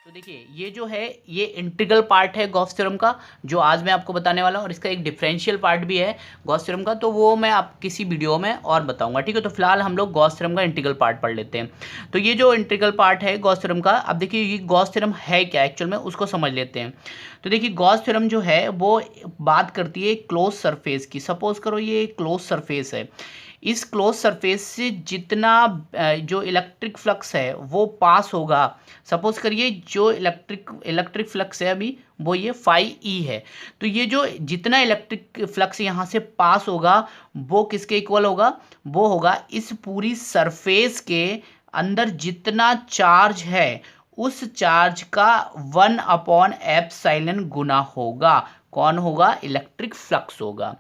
तो देखिए ये जो है ये इंटीग्रल पार्ट है गॉस थ्योरम का, जो आज मैं आपको बताने वाला हूँ, और इसका एक डिफरेंशियल पार्ट भी है गॉस थ्योरम का, तो वो मैं आप किसी वीडियो में और बताऊंगा। ठीक है, तो फिलहाल हम लोग गॉस थ्योरम का इंटीग्रल पार्ट पढ़ लेते हैं। तो ये जो इंटीग्रल पार्ट है गॉस थ्योरम का, अब देखिए ये गॉस थ्योरम है क्या एक्चुअल में, उसको समझ लेते हैं। तो देखिए गॉस थ्योरम जो है वो बात करती है क्लोज सरफेस की। सपोज करो ये क्लोज सरफेस है, इस क्लोज सरफेस से जितना जो इलेक्ट्रिक फ्लक्स है वो पास होगा। सपोज करिए जो इलेक्ट्रिक फ्लक्स है अभी वो ये फाई ई है, तो ये जो जितना इलेक्ट्रिक फ्लक्स यहाँ से पास होगा वो किसके इक्वल होगा, वो होगा इस पूरी सरफेस के अंदर जितना चार्ज है उस चार्ज का 1/एप्सिलॉन गुना होगा। कौन होगा, इलेक्ट्रिक फ्लक्स होगा।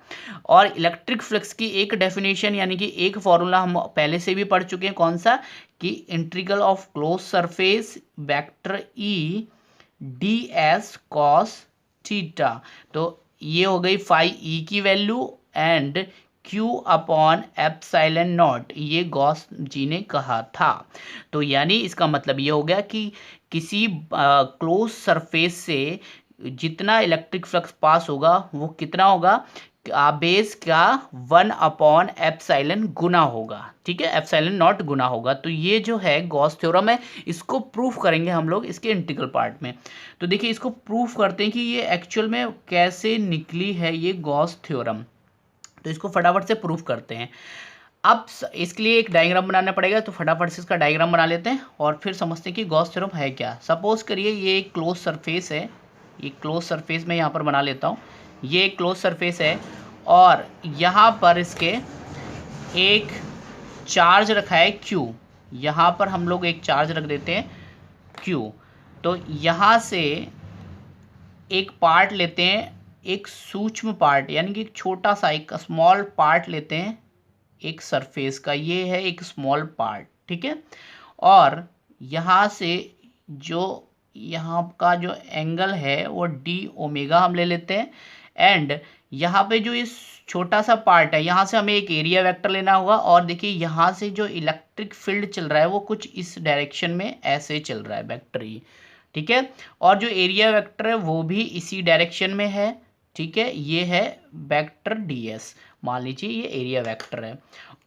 और इलेक्ट्रिक फ्लक्स की एक डेफिनेशन यानी कि एक फॉर्मूला हम पहले से भी पढ़ चुके हैं, कौन सा, कि integral of close surface vector E D S cos theta. तो ये हो गई फाई ई की value and Q upon epsilon not, ये गॉस जी ने कहा था। तो यानी इसका मतलब ये हो गया कि किसी क्लोज सरफेस से जितना इलेक्ट्रिक फ्लक्स पास होगा वो कितना होगा, बेस का 1/एप्सिलॉन गुना होगा। ठीक है, एप्सिलॉन नॉट गुना होगा। तो ये जो है गॉस थ्योरम है, इसको प्रूफ करेंगे हम लोग इसके इंटीग्रल पार्ट में। तो देखिए इसको प्रूफ करते हैं कि ये एक्चुअल में कैसे निकली है ये गॉस थ्योरम। तो इसको फटाफट से प्रूफ करते हैं। अब इसके लिए एक डायग्राम बनाना पड़ेगा, तो फटाफट से इसका डायग्राम बना लेते हैं और फिर समझते हैं कि गॉस थ्योरम है क्या। सपोज करिए ये एक क्लोज सरफेस है, ये क्लोज सरफेस मैं यहाँ पर बना लेता हूँ। ये एक क्लोज सरफेस है और यहाँ पर इसके एक चार्ज रखा है Q। यहाँ पर हम लोग एक चार्ज रख देते हैं Q। तो यहाँ से एक पार्ट लेते हैं, एक सूक्ष्म पार्ट यानी कि एक छोटा सा एक स्मॉल पार्ट लेते हैं एक सरफेस का, ये है एक स्मॉल पार्ट। ठीक है, और यहाँ से जो यहाँ का जो एंगल है वो डी ओमेगा हम ले लेते हैं। एंड यहाँ पे जो इस छोटा सा पार्ट है यहाँ से हमें एक एरिया वेक्टर लेना होगा। और देखिए यहाँ से जो इलेक्ट्रिक फील्ड चल रहा है वो कुछ इस डायरेक्शन में ऐसे चल रहा है, वेक्टर ही। ठीक है, और जो एरिया वेक्टर है वो भी इसी डायरेक्शन में है। ठीक है, ये है वेक्टर डी एस, मान लीजिए ये एरिया वेक्टर है।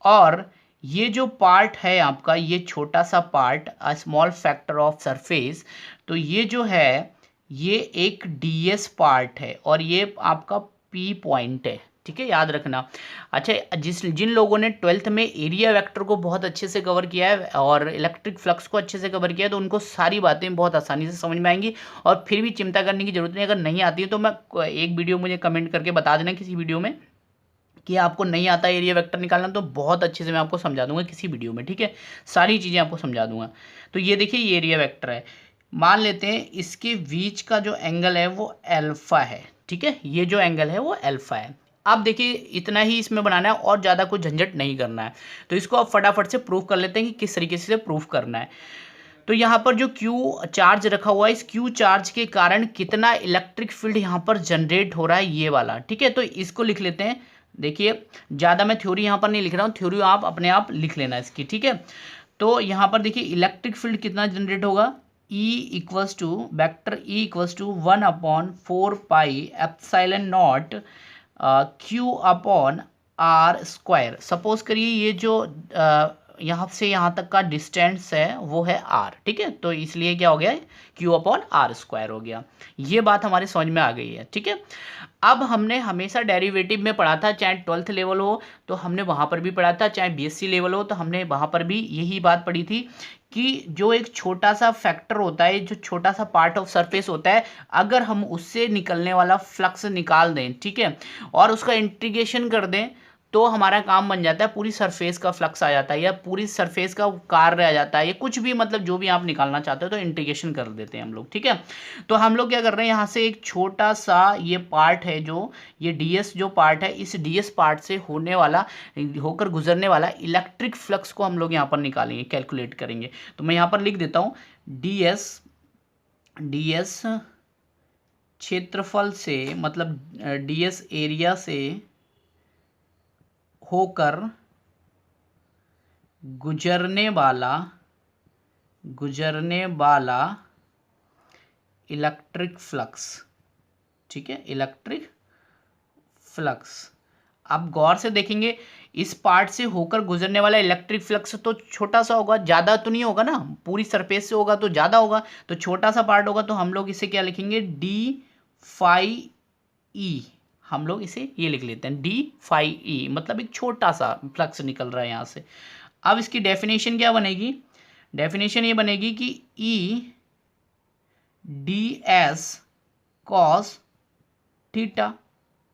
और ये जो पार्ट है आपका, ये छोटा सा part a small factor of surface, तो ये जो है ये एक डीएस पार्ट है और ये आपका पी पॉइंट है। ठीक है, याद रखना। अच्छा, जिन लोगों ने 12th में एरिया वेक्टर को बहुत अच्छे से कवर किया है और इलेक्ट्रिक फ्लक्स को अच्छे से कवर किया है, तो उनको सारी बातें बहुत आसानी से समझ में आएंगी और फिर भी चिंता करने की जरूरत नहीं। अगर नहीं आती है तो मैं एक वीडियो मुझे कमेंट करके बता देना किसी वीडियो में कि आपको नहीं आता एरिया वेक्टर निकालना, तो बहुत अच्छे से मैं आपको समझा दूंगा किसी वीडियो में। ठीक है, सारी चीज़ें आपको समझा दूंगा। तो ये देखिए ये एरिया वेक्टर है, मान लेते हैं इसके बीच का जो एंगल है वो अल्फा है। ठीक है, ये जो एंगल है वो अल्फा है। अब देखिए इतना ही इसमें बनाना है और ज़्यादा कुछ झंझट नहीं करना है। तो इसको अब फटाफट से प्रूफ कर लेते हैं कि किस तरीके से प्रूफ करना है। तो यहाँ पर जो Q चार्ज रखा हुआ है, इस Q चार्ज के कारण कितना इलेक्ट्रिक फील्ड यहाँ पर जनरेट हो रहा है, ये वाला। ठीक है, तो इसको लिख लेते हैं। देखिए ज़्यादा मैं थ्योरी यहाँ पर नहीं लिख रहा हूँ, थ्योरी आप अपने आप लिख लेना इसकी। ठीक है, तो यहाँ पर देखिए इलेक्ट्रिक फील्ड कितना जनरेट होगा, E equals to vector E equals to 1/4π/ε0 Q upon are square. Suppose करिए ये जो यहाँ से यहाँ तक का डिस्टेंस है वो है r। ठीक है, तो इसलिए क्या हो गया, Q अपॉन आर स्क्वायर हो गया। ये बात हमारे समझ में आ गई है। ठीक है, अब हमने हमेशा डेरिवेटिव में पढ़ा था, चाहे 12th लेवल हो तो हमने वहाँ पर भी पढ़ा था, चाहे बीएससी लेवल हो तो हमने वहाँ पर भी यही बात पढ़ी थी कि जो एक छोटा सा फैक्टर होता है, जो छोटा सा पार्ट ऑफ सरफेस होता है, अगर हम उससे निकलने वाला फ्लक्स निकाल दें, ठीक है, और उसका इंटीग्रेशन कर दें, तो हमारा काम बन जाता है, पूरी सरफेस का फ्लक्स आ जाता है या पूरी सरफेस का कार्य आ जाता है, या कुछ भी, मतलब जो भी आप निकालना चाहते हो तो इंटीग्रेशन कर देते हैं हम लोग। ठीक है, तो हम लोग क्या कर रहे हैं, यहाँ से एक छोटा सा ये पार्ट है, जो ये डीएस जो पार्ट है, इस डीएस पार्ट से होने वाला, होकर गुजरने वाला इलेक्ट्रिक फ्लक्स को हम लोग यहाँ पर निकालेंगे, कैलकुलेट करेंगे। तो मैं यहाँ पर लिख देता हूँ डीएस क्षेत्रफल से, मतलब डीएस एरिया से होकर गुजरने वाला इलेक्ट्रिक फ्लक्स, ठीक है, इलेक्ट्रिक फ्लक्स। आप गौर से देखेंगे इस पार्ट से होकर गुजरने वाला इलेक्ट्रिक फ्लक्स तो छोटा सा होगा, ज़्यादा तो नहीं होगा ना, पूरी सरफेस से होगा तो ज़्यादा होगा, तो छोटा सा पार्ट होगा, तो हम लोग इसे क्या लिखेंगे, डी फाई ई, हम लोग इसे ये लिख लेते हैं डी फाई ई, मतलब एक छोटा सा फ्लक्स निकल रहा है यहाँ से। अब इसकी डेफिनेशन क्या बनेगी, डेफिनेशन ये बनेगी कि ई डी एस कॉस थीटा,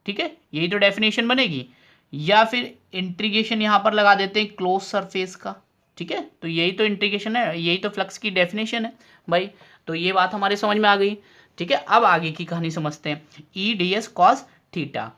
ठीक है, यही तो डेफिनेशन बनेगी। या फिर इंटीग्रेशन यहाँ पर लगा देते हैं क्लोज सरफेस का, ठीक है, तो यही तो इंटीग्रेशन है, यही तो फ्लक्स की डेफिनेशन है भाई। तो ये बात हमारे समझ में आ गई, ठीक है। अब आगे की कहानी समझते हैं, ई डी एस कॉस थीटा।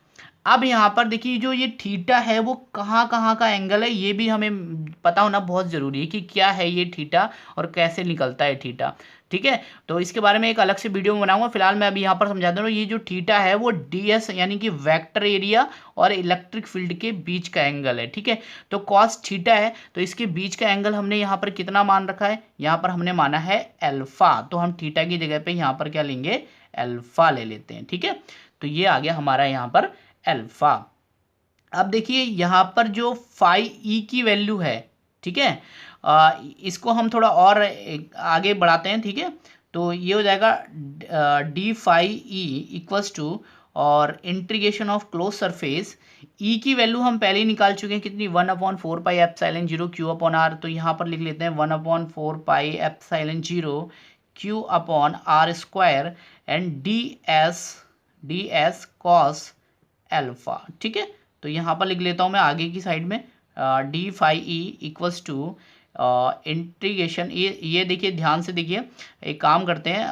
अब यहाँ पर देखिए जो ये थीटा है वो कहाँ कहाँ का एंगल है, ये भी हमें पता होना बहुत ज़रूरी है कि क्या है ये थीटा और कैसे निकलता है थीटा, ठीक है। तो इसके बारे में एक अलग से वीडियो में बनाऊंगा, फिलहाल मैं अभी यहाँ पर समझा दूँ। ये जो थीटा है वो डी एस यानी कि वेक्टर एरिया और इलेक्ट्रिक फील्ड के बीच का एंगल है, ठीक है। तो कॉस थीटा है तो इसके बीच का एंगल हमने यहाँ पर कितना मान रखा है, यहाँ पर हमने माना है एल्फा, तो हम थीटा की जगह पे यहाँ पर क्या लेंगे, एल्फा ले लेते हैं, ठीक है। तो ये आ गया हमारा यहाँ पर एल्फा। अब देखिए यहाँ पर जो फाई ई की वैल्यू है, ठीक है, इसको हम थोड़ा और आगे बढ़ाते हैं, ठीक है। तो ये हो जाएगा D phi E equals to, और integration of close surface, E की वैल्यू हम पहले ही निकाल चुके हैं कितनी, 1/4 pi epsilon 0 Q upon R, तो यहाँ पर लिख लेते हैं 1/4 pi epsilon 0 Q upon are square and D S cos alpha, ठीक है। तो यहाँ पर लिख लेता हूँ मैं आगे की साइड में, D phi E equals to integration, ये देखिए ध्यान से देखिए, एक काम करते हैं,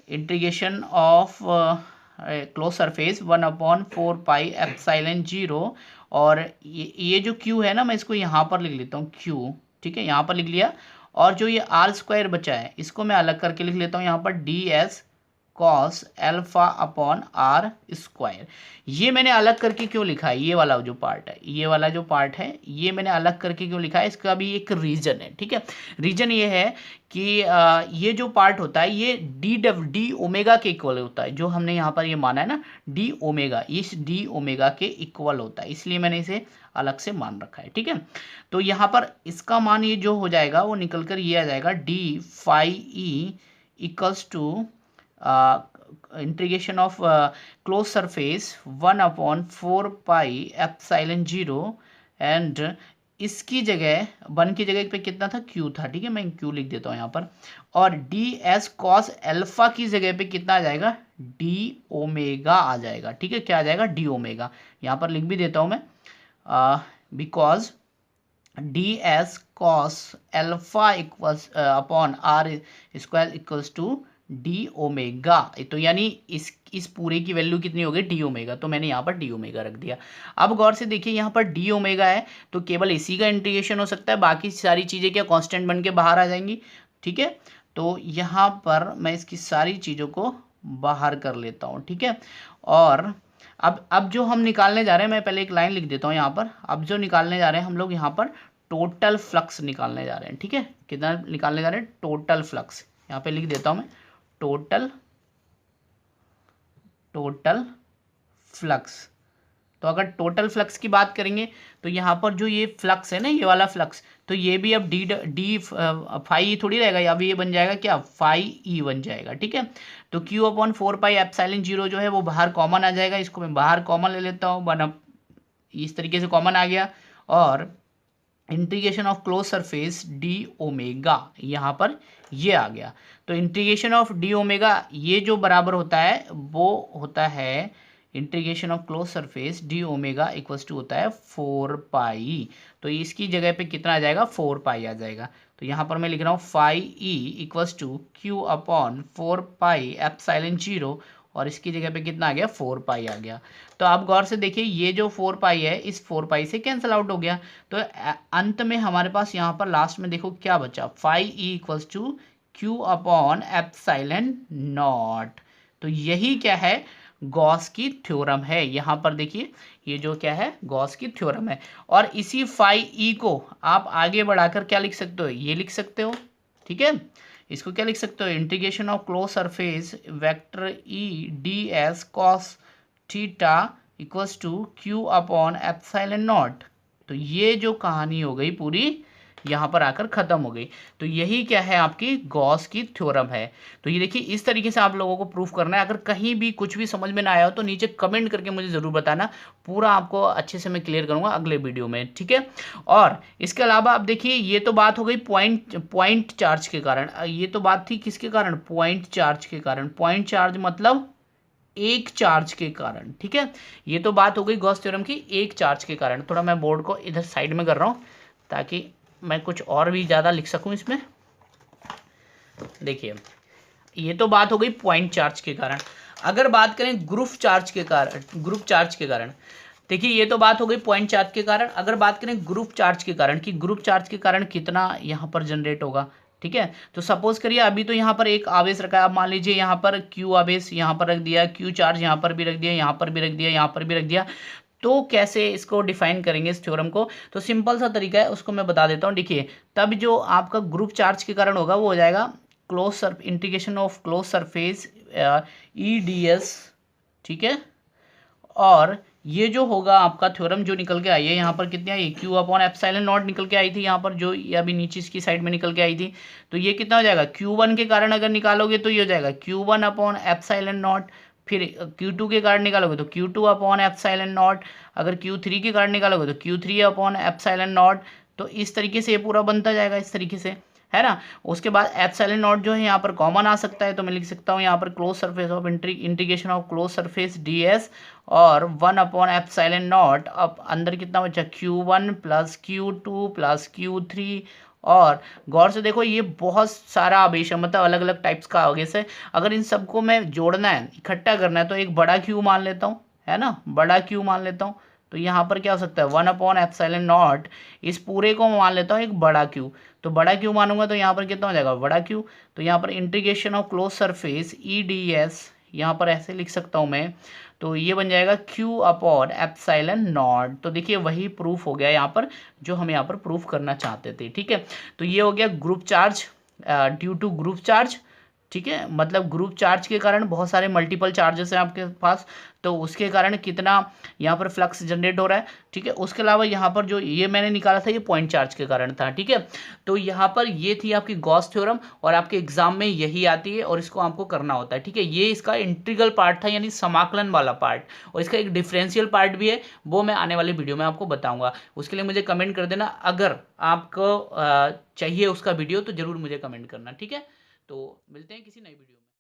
integration of close surface 1/4 pi epsilon 0, और ये जो क्यू है ना, मैं इसको यहाँ पर लिख लेता हूँ क्यू, ठीक है, यहाँ पर लिख लिया। और जो ये आर स्क्वायर बचा है इसको मैं अलग करके लिख लेता हूँ यहाँ पर D S cos alpha upon are square. ये मैंने अलग करके क्यों लिखा है, ये वाला जो पार्ट है, ये वाला जो पार्ट है ये मैंने अलग करके क्यों लिखा है, इसका भी एक रीजन है, ठीक है। रीजन ये है कि ये जो पार्ट होता है ये डी ओमेगा के इक्वल होता है, जो हमने यहाँ पर ये माना है ना डी ओमेगा, इस डी ओमेगा के इक्वल होता है, इसलिए मैंने इसे अलग से मान रखा है, ठीक है। तो यहाँ पर इसका मान ये जो हो जाएगा वो निकल कर ये आ जाएगा D phi E equals to integration of close surface 1/4 pi epsilon 0, and इसकी जगह 1 की जगह पे कितना था, क्यू था, ठीक है, मैं क्यू लिख देता हूँ यहाँ पर, और डी एस कॉस एल्फा की जगह पे कितना आ जाएगा, डी ओमेगा आ जाएगा, ठीक है, क्या आ जाएगा, डी ओमेगा। यहाँ पर लिख भी देता हूँ मैं, because D S cos alpha equals upon are square equals to D omega, तो यानी इस पूरे की वैल्यू कितनी हो गई, डी ओमेगा, तो मैंने यहाँ पर डी ओमेगा रख दिया। अब गौर से देखिए यहाँ पर डी ओमेगा है तो केवल इसी का इंटीग्रेशन हो सकता है, बाकी सारी चीज़ें क्या कांस्टेंट बन के बाहर आ जाएंगी, ठीक है। तो यहाँ पर मैं इसकी सारी चीज़ों को बाहर कर लेता हूँ, ठीक है। और अब जो हम निकालने जा रहे हैं, मैं पहले एक लाइन लिख देता हूँ यहाँ पर, अब जो निकालने जा रहे हैं हम लोग यहाँ पर टोटल फ्लक्स निकालने जा रहे हैं, ठीक है, कितना निकालने जा रहे हैं, टोटल फ्लक्स, यहाँ पे लिख देता हूँ मैं टोटल फ्लक्स। तो अगर टोटल फ्लक्स की बात करेंगे तो यहाँ पर जो ये फ्लक्स है ना, ये वाला फ्लक्स, तो ये भी अब डी फाई थोड़ी रहेगा, अब ये बन जाएगा क्या, फाई ई बन जाएगा, ठीक है। तो क्यू अपॉन 4 पाई एप्सिलॉन 0 जो है वो बाहर कॉमन आ जाएगा, इसको मैं बाहर कॉमन ले लेता हूँ, बना इस तरीके से कॉमन आ गया, और integration of close surface D omega यहाँ पर ये आ गया। तो इंटीग्रेशन ऑफ डी ओमेगा ये जो बराबर होता है वो होता है integration of close surface D omega equals to होता है 4 पाई, तो इसकी जगह पे कितना आ जाएगा, 4 पाई आ जाएगा। तो यहाँ पर मैं लिख रहा हूँ phi E equals to Q upon 4 pi epsilon 0, और इसकी जगह पे कितना आ गया, 4 पाई आ गया। तो आप गौर से देखिए ये जो 4 पाई है इस 4 पाई से कैंसिल आउट हो गया, तो अंत में हमारे पास यहाँ पर लास्ट में देखो क्या बचा, phi E equals to Q upon epsilon naught. तो यही क्या है, गॉस की थ्योरम है। यहाँ पर देखिए ये जो क्या है, गॉस की थ्योरम है। और इसी फाई ई को आप आगे बढ़ाकर क्या लिख सकते हो, ये लिख सकते हो, ठीक है, इसको क्या लिख सकते हो, integration of close surface vector E D S cos theta equals to Q upon epsilon naught. तो ये जो कहानी हो गई पूरी यहाँ पर आकर ख़त्म हो गई। तो यही क्या है, आपकी गॉस की थ्योरम है। तो ये देखिए इस तरीके से आप लोगों को प्रूफ करना है। अगर कहीं भी कुछ भी समझ में ना आया हो तो नीचे कमेंट करके मुझे ज़रूर बताना, पूरा आपको अच्छे से मैं क्लियर करूँगा अगले वीडियो में, ठीक है। और इसके अलावा आप देखिए, ये तो बात हो गई पॉइंट चार्ज के कारण। ये तो बात थी किसके कारण, पॉइंट चार्ज के कारण। पॉइंट चार्ज मतलब एक चार्ज के कारण, ठीक है। ये तो बात हो गई गॉस थ्योरम की एक चार्ज के कारण। थोड़ा मैं बोर्ड को इधर साइड में कर रहा हूँ ताकि मैं कुछ और भी ज़्यादा लिख सकूँ इसमें। देखिए ये तो बात हो गई पॉइंट चार्ज के कारण। अगर बात करें ग्रुप चार्ज के कारण, देखिए ये तो बात हो गई पॉइंट चार्ज के कारण। अगर बात करें ग्रुप चार्ज के कारण कि ग्रुप चार्ज के कारण कितना यहाँ पर जनरेट होगा, ठीक है। तो सपोज करिए अभी तो यहाँ पर एक आवेश रखा है, आप मान लीजिए यहाँ पर क्यू आवेश यहाँ पर रख दिया, क्यू चार्ज यहाँ पर भी रख दिया, यहाँ पर भी रख दिया, यहाँ पर भी रख दिया। तो कैसे इसको डिफाइन करेंगे इस थ्योरम को, तो सिंपल सा तरीका है, उसको मैं बता देता हूँ। देखिए तब जो आपका ग्रुप चार्ज के कारण होगा वो हो जाएगा integration of close surface E D S, ठीक है। और ये जो होगा आपका थ्योरम जो निकल के आई है यहाँ पर कितनी आई, क्यू अपॉन एप्सिलॉन नॉट निकल के आई थी यहाँ पर, जो ये अभी नीचे इसकी साइड में निकल के आई थी। तो ये कितना हो जाएगा, Q1 के कारण अगर निकालोगे तो ये हो जाएगा Q1 अपॉन एप्सिलॉन नॉट। फिर Q2 के कारण निकालोगे तो Q2 अपॉन एप्सिलॉन नॉट। अगर Q3 के कारण निकालोगे तो Q3 अपॉन एप्सिलॉन नॉट। तो इस तरीके से ये पूरा बनता जाएगा, इस तरीके से, है ना। उसके बाद एप्सिलॉन नॉट जो है यहाँ पर कॉमन आ सकता है, तो मैं लिख सकता हूँ यहाँ पर close surface of integration of close surface D S और 1 अपॉन एप्सिलॉन नॉट। अब अंदर कितना बचा, Q1 plus Q2 plus Q3। और गौर से देखो ये बहुत सारा आवेश है, मतलब अलग अलग टाइप्स का आवेश है। अगर इन सबको मैं जोड़ना है, इकट्ठा करना है, तो एक बड़ा Q मान लेता हूँ, है ना, बड़ा Q मान लेता हूँ। तो यहाँ पर क्या हो सकता है, 1 अपॉन एप्सिलॉन नॉट, इस पूरे को मान लेता हूँ एक बड़ा Q। तो बड़ा Q मानूंगा तो यहाँ पर कितना हो जाएगा, बड़ा Q। तो यहाँ पर integration of close surface E D S, यहाँ पर ऐसे लिख सकता हूँ मैं। तो ये बन जाएगा Q अपॉन एप्सिलॉन नॉट। तो देखिए वही प्रूफ हो गया यहाँ पर जो हम यहाँ पर प्रूफ करना चाहते थे, ठीक है। तो ये हो गया group charge due to group charge, ठीक है। मतलब ग्रुप चार्ज के कारण बहुत सारे मल्टीपल चार्जेस हैं आपके पास, तो उसके कारण कितना यहाँ पर फ्लक्स जनरेट हो रहा है, ठीक है। उसके अलावा यहाँ पर जो ये मैंने निकाला था ये पॉइंट चार्ज के कारण था, ठीक है। तो यहाँ पर ये थी आपकी गॉस थ्योरम, और आपके एग्जाम में यही आती है और इसको आपको करना होता है, ठीक है। ये इसका इंटीग्रल पार्ट था, यानी समाकलन वाला पार्ट, और इसका एक डिफरेंशियल पार्ट भी है, वो मैं आने वाली वीडियो में आपको बताऊंगा। उसके लिए मुझे कमेंट कर देना, अगर आपको चाहिए उसका वीडियो तो जरूर मुझे कमेंट करना, ठीक है। तो मिलते हैं किसी नई वीडियो में।